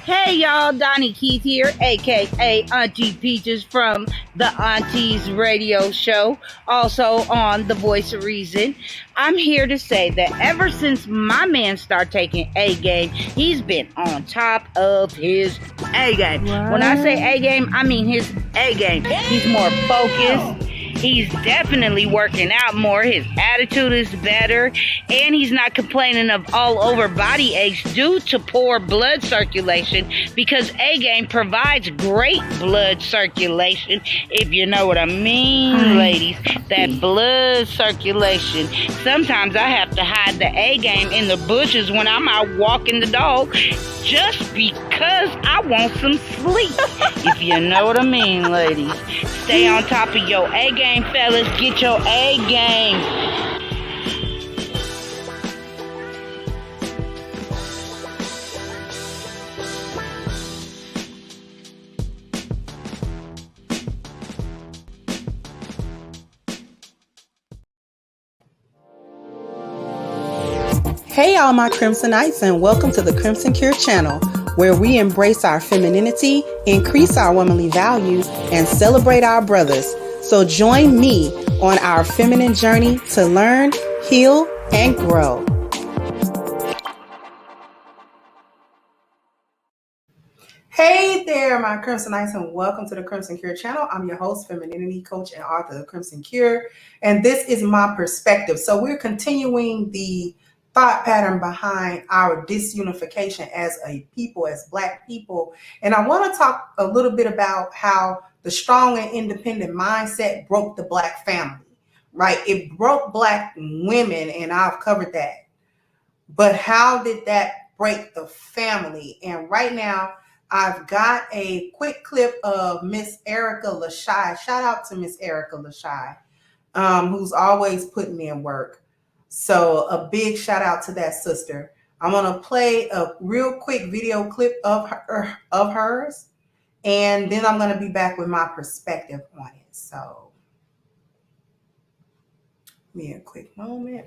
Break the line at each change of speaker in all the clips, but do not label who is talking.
Hey y'all, Donnie Keith here, aka Auntie Peaches from the Aunties Radio Show, also on The Voice of Reason. I'm here to say that ever since my man started taking A game, he's been on top of his A game.
What?
When I say A game, I mean his A game. He's more focused. He's definitely working out more. His attitude is better. And he's not complaining of all over body aches due to poor blood circulation, because A-Game provides great blood circulation, if you know what I mean, ladies. That blood circulation. Sometimes I have to hide the A-Game in the bushes when I'm out walking the dog just because I want some sleep. If you know what I mean, ladies. Stay on top of your A-Game, fellas. Get your A-Game.
Hey, all my Crimsonites, and welcome to the Crimson Cure channel, where we embrace our femininity, increase our womanly values, and celebrate our brothers. So join me on our feminine journey to learn, heal, and grow. Hey there, my Crimsonites, and welcome to the Crimson Cure channel. I'm your host, femininity coach, and author of Crimson Cure, and this is my perspective. So we're continuing the thought pattern behind our disunification as a people, as Black people. And I want to talk a little bit about how the strong and independent mindset broke the Black family, right? It broke Black women, and I've covered that. But how did that break the family? And right now, I've got a quick clip of Miss Erica Lashai. Shout out to Miss Erica Lashai, who's always putting in work. So a big shout out to that sister. I'm going to play a real quick video clip of hers, and then I'm going to be back with my perspective on it. So give me a quick moment.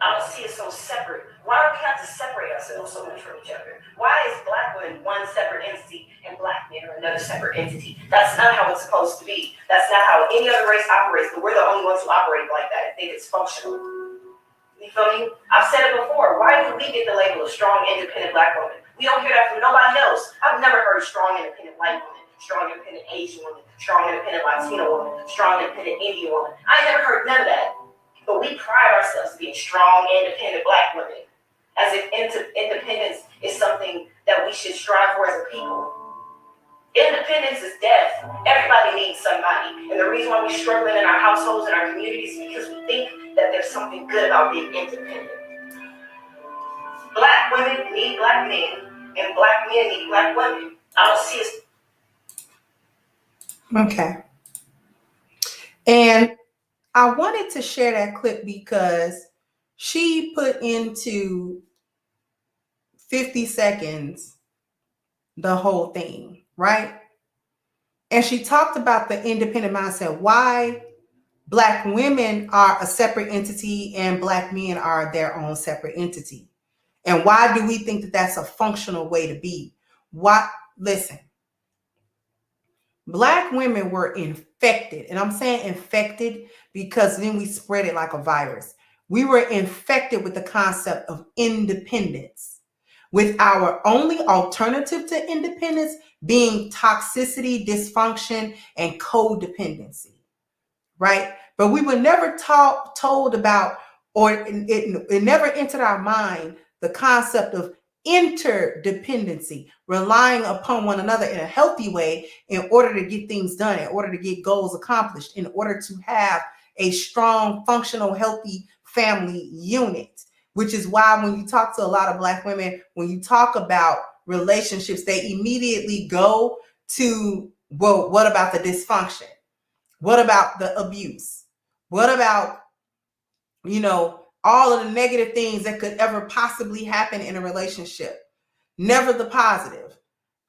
I don't see it so separate. Why do we have to separate ourselves so much from each other? Why is Black women one separate entity and Black men are another separate entity? That's not how it's supposed to be. That's not how any other race operates, but we're the only ones who operate like that and think it's functional. You feel me? I've said it before. Why do we get the label of strong, independent Black woman? We don't hear that from nobody else. I've never heard strong, independent white woman, strong, independent Asian woman, strong, independent Latino woman, strong, independent Indian woman. I ain't never heard none of that. But we pride ourselves being strong, independent Black women, as if independence is something that we should strive for as a people. Independence is death. Everybody needs somebody. And the reason why we're struggling in our households and our communities is because we think that there's something good about being independent. Black women need Black men, and Black men need Black women. I don't see it.
Okay. And I wanted to share that clip because she put into 50 seconds the whole thing, right? And she talked about the independent mindset, why Black women are a separate entity and Black men are their own separate entity. And why do we think that that's a functional way to be? Listen, Black women were infected, and I'm saying infected because then we spread it like a virus. We were infected with the concept of independence, with our only alternative to independence being toxicity, dysfunction, and codependency, right? But we were never told about, or it never entered our mind, the concept of interdependency, relying upon one another in a healthy way in order to get things done, in order to get goals accomplished, in order to have a strong, functional, healthy family unit. Which is why when you talk to a lot of Black women, when you talk about relationships, they immediately go to, well, what about the dysfunction? What about the abuse? What about, all of the negative things that could ever possibly happen in a relationship? Never the positive.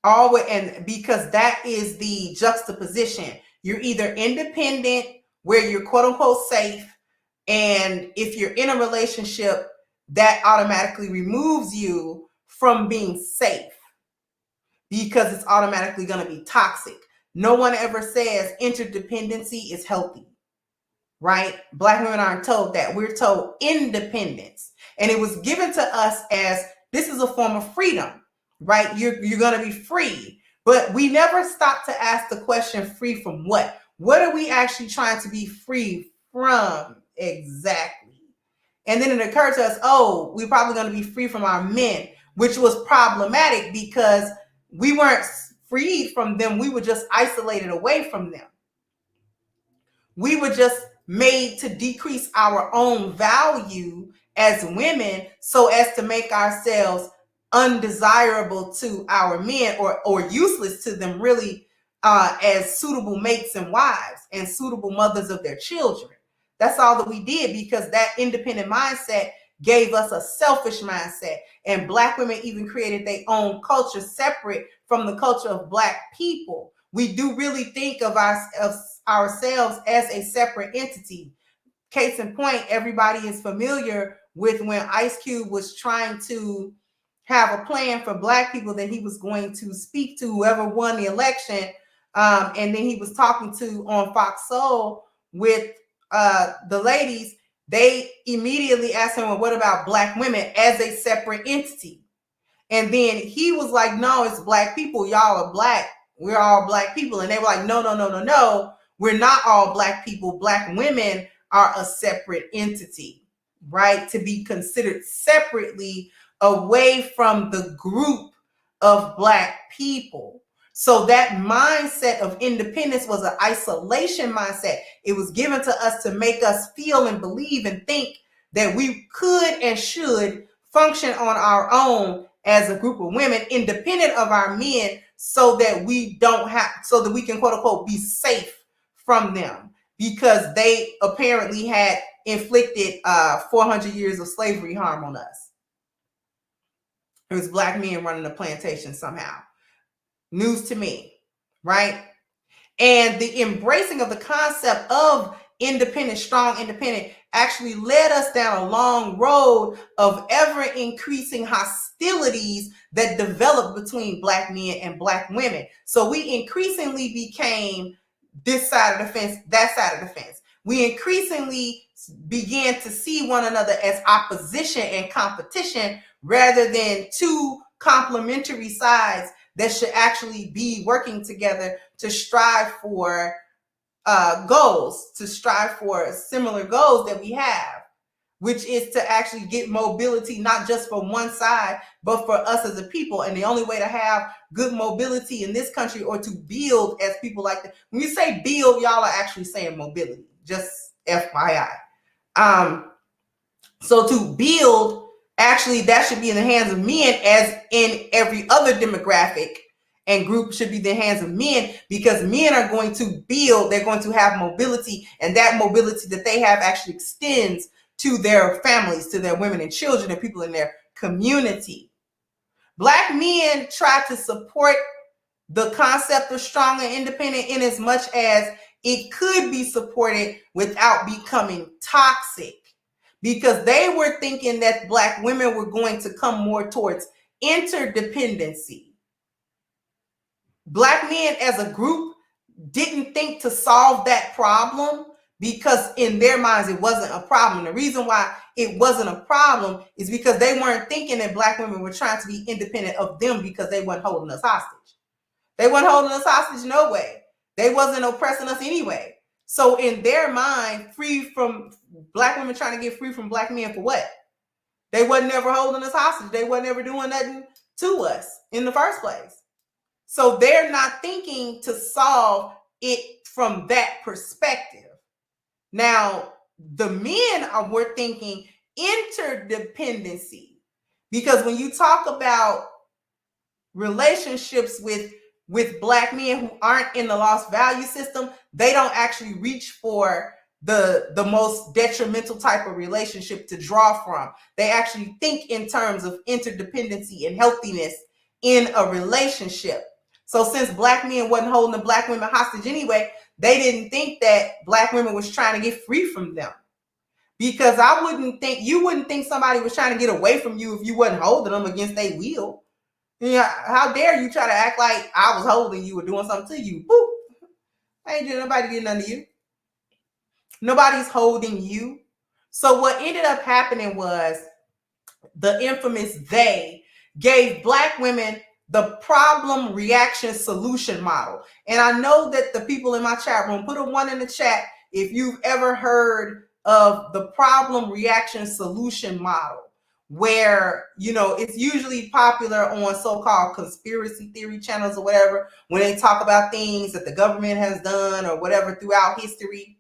Always, and because that is the juxtaposition. You're either independent, where you're quote unquote safe, and if you're in a relationship, that automatically removes you from being safe because it's automatically going to be toxic. No one ever says interdependency is healthy, right? Black women aren't told that. We're told independence. And it was given to us as this is a form of freedom, right? You're going to be free. But we never stop to ask the question, free from what? What are we actually trying to be free from exactly? And then it occurred to us, oh, we're probably going to be free from our men, which was problematic because we weren't freed from them. We were just isolated away from them. We were just made to decrease our own value as women so as to make ourselves undesirable to our men or useless to them, really, as suitable mates and wives and suitable mothers of their children. That's all that we did, because that independent mindset gave us a selfish mindset. And Black women even created their own culture separate from the culture of Black people. We do really think of ourselves as a separate entity. Case in point, everybody is familiar with when Ice Cube was trying to have a plan for Black people that he was going to speak to whoever won the election. And then he was talking to on Fox Soul with the ladies. They immediately asked him, well, what about Black women as a separate entity? And then he was like, no, it's Black people. Y'all are Black. We're all Black people. And they were like, no. We're not all Black people. Black women are a separate entity, right? To be considered separately away from the group of Black people. So that mindset of independence was an isolation mindset. It was given to us to make us feel and believe and think that we could and should function on our own as a group of women, independent of our men, so that we can, quote unquote, be safe from them, because they apparently had inflicted 400 years of slavery harm on us. It was Black men running the plantation somehow. News to me, right? And the embracing of the concept of independent, strong, independent, actually led us down a long road of ever increasing hostilities that developed between Black men and Black women. So we increasingly became this side of the fence, that side of the fence. We increasingly began to see one another as opposition and competition rather than two complementary sides that should actually be working together to strive for goals, to strive for similar goals that we have, which is to actually get mobility, not just for one side, but for us as a people. And the only way to have good mobility in this country, or to build as people like that. When you say build, y'all are actually saying mobility, just FYI. So to build, actually, that should be in the hands of men, as in every other demographic and group should be in the hands of men, because men are going to build, they're going to have mobility, and that mobility that they have actually extends to their families, to their women and children and people in their community. Black men try to support the concept of strong and independent in as much as it could be supported without becoming toxic, because they were thinking that Black women were going to come more towards interdependency. Black men as a group didn't think to solve that problem, because in their minds it wasn't a problem. The reason why it wasn't a problem is because they weren't thinking that Black women were trying to be independent of them, because they weren't holding us hostage. They weren't holding us hostage no way. They wasn't oppressing us anyway. So in their mind, Black women trying to get free from Black men for what? They wasn't ever holding us hostage. They wasn't ever doing nothing to us in the first place. So they're not thinking to solve it from that perspective. Now, the men were thinking interdependency, because when you talk about relationships with Black men who aren't in the lost value system, they don't actually reach for the most detrimental type of relationship to draw from. They actually think in terms of interdependency and healthiness in a relationship. So since Black men wasn't holding the Black women hostage anyway, they didn't think that Black women was trying to get free from them, Because you wouldn't think somebody was trying to get away from you if you wasn't holding them against their will. Yeah, how dare you try to act like I was holding you or doing something to you? Boop. I ain't doing nobody did nothing to you. Nobody's holding you. So what ended up happening was the infamous they gave Black women the problem reaction solution model. And I know that the people in my chat room, put a 1 in the chat if you've ever heard of the problem reaction solution model, where, it's usually popular on so-called conspiracy theory channels or whatever, when they talk about things that the government has done or whatever throughout history.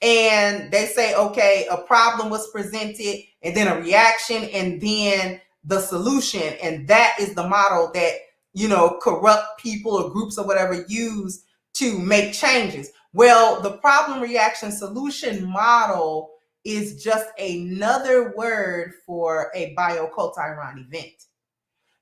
And they say, okay, a problem was presented and then a reaction and then the solution. And that is the model that, corrupt people or groups or whatever use to make changes. Well, the problem reaction solution model is just another word for a biocultiron event,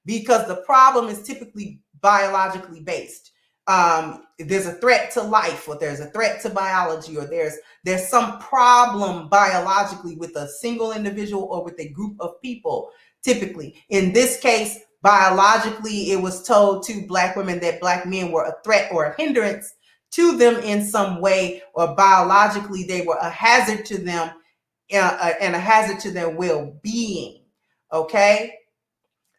because the problem is typically biologically based. There's a threat to life, or there's a threat to biology, or there's some problem biologically with a single individual or with a group of people. Typically, in this case, biologically, it was told to Black women that Black men were a threat or a hindrance to them in some way, or biologically they were a hazard to them and a hazard to their well-being. Okay.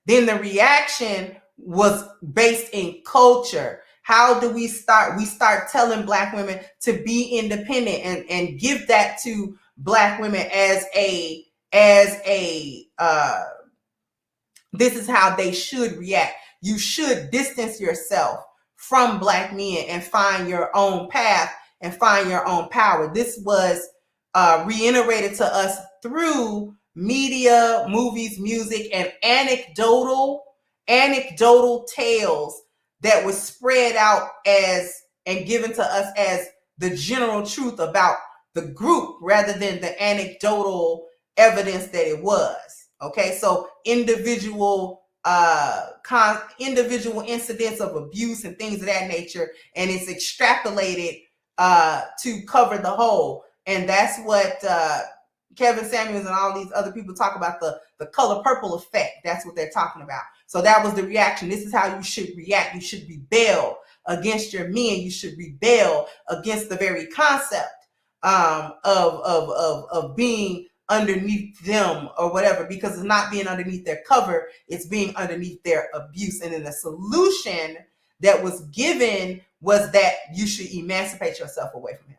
Then the reaction was based in culture. How do we start? We start telling Black women to be independent and give that to Black women as this is how they should react. You should distance yourself from Black men and find your own path and find your own power. This was reiterated to us through media, movies, music, and anecdotal tales that was spread out and given to us as the general truth about the group, rather than the anecdotal evidence that it was. Okay, so individual incidents of abuse and things of that nature, and it's extrapolated to cover the whole. And that's what Kevin Samuels and all these other people talk about, the color purple effect. That's what they're talking about. So that was the reaction. This is how you should react. You should rebel against your men. You should rebel against the very concept of being underneath them or whatever, because it's not being underneath their cover, it's being underneath their abuse. And then the solution that was given was that you should emancipate yourself away from him.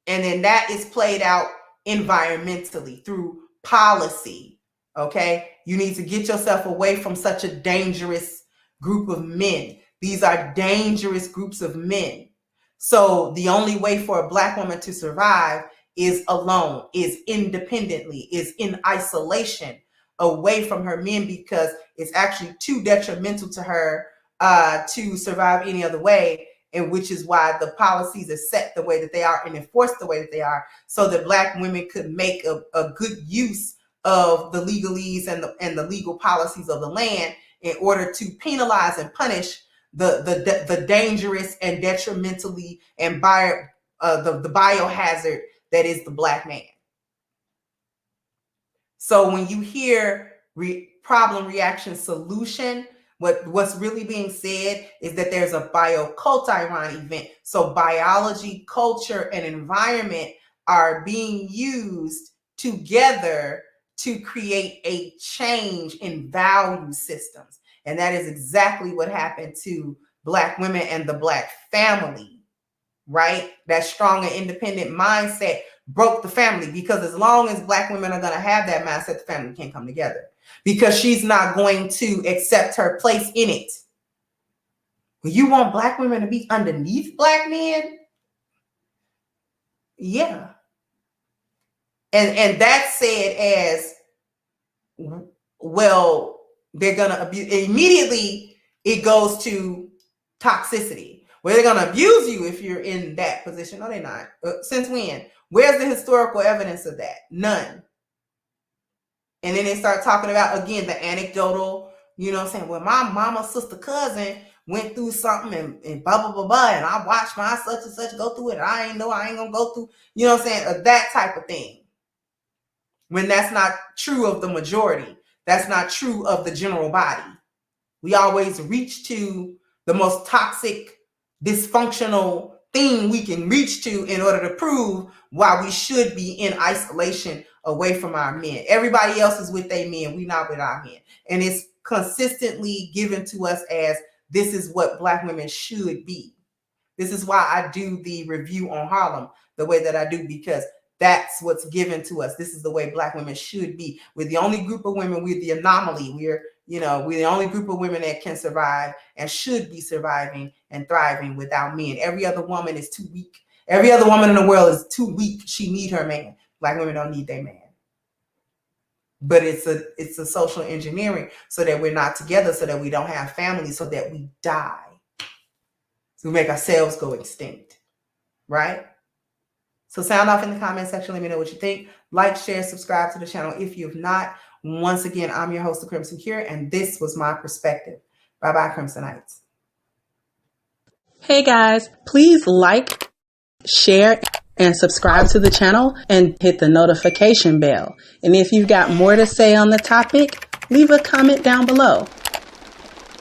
And then that is played out environmentally through policy. Okay, you need to get yourself away from such a dangerous group of men. These are dangerous groups of men. So the only way for a Black woman to survive is alone, is independently, is in isolation, away from her men, because it's actually too detrimental to her to survive any other way. And which is why the policies are set the way that they are and enforced the way that they are, so that Black women could make a good use of the legalese and the legal policies of the land in order to penalize and punish the dangerous and detrimentally and the biohazard that is the Black man. So when you hear problem reaction solution, what's really being said is that there's a biocultiron event. So biology, culture, and environment are being used together to create a change in value systems. And that is exactly what happened to Black women and the Black family, right? That strong and independent mindset broke the family, because as long as Black women are going to have that mindset, the family can't come together, because she's not going to accept her place in it. You want Black women to be underneath Black men? Yeah. And that's said as, well, they're going to abuse. Immediately, it goes to toxicity, where they're going to abuse you if you're in that position. No, they're not. Since when? Where's the historical evidence of that? None. And then they start talking about, again, the anecdotal, saying, well, my mama's sister cousin went through something and blah, blah, blah, blah, and I watched my such and such go through it. I ain't gonna go through, you know what I'm saying? That type of thing. When that's not true of the majority. That's not true of the general body. We always reach to the most toxic, dysfunctional thing we can reach to in order to prove why we should be in isolation away from our men. Everybody else is with their men. We not with our men. And it's consistently given to us as this is what Black women should be. This is why I do the review on Harlem the way that I do, because that's what's given to us. This is the way Black women should be. We're the only group of women. We're the anomaly. We're the only group of women that can survive and should be surviving and thriving without men. Every other woman is too weak. Every other woman in the world is too weak. She need her man. Black women don't need their man. But it's a social engineering so that we're not together, so that we don't have families, so that we die. So we make ourselves go extinct, right? So sound off in the comment section. Let me know what you think. Like, share, subscribe to the channel if you've not. Once again, I'm your host, The Crimson Cure, and this was my perspective. Bye-bye, Crimsonites.
Hey guys, please like, share, and subscribe to the channel and hit the notification bell. And if you've got more to say on the topic, leave a comment down below.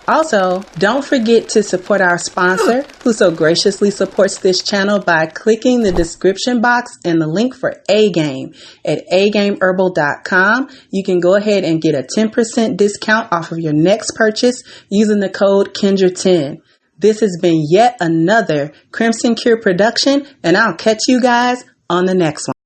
Also, don't forget to support our sponsor, who so graciously supports this channel by clicking the description box and the link for A-Game at agameherbal.com. You can go ahead and get a 10% discount off of your next purchase using the code Kendra10. This has been yet another Crimson Cure production, and I'll catch you guys on the next one.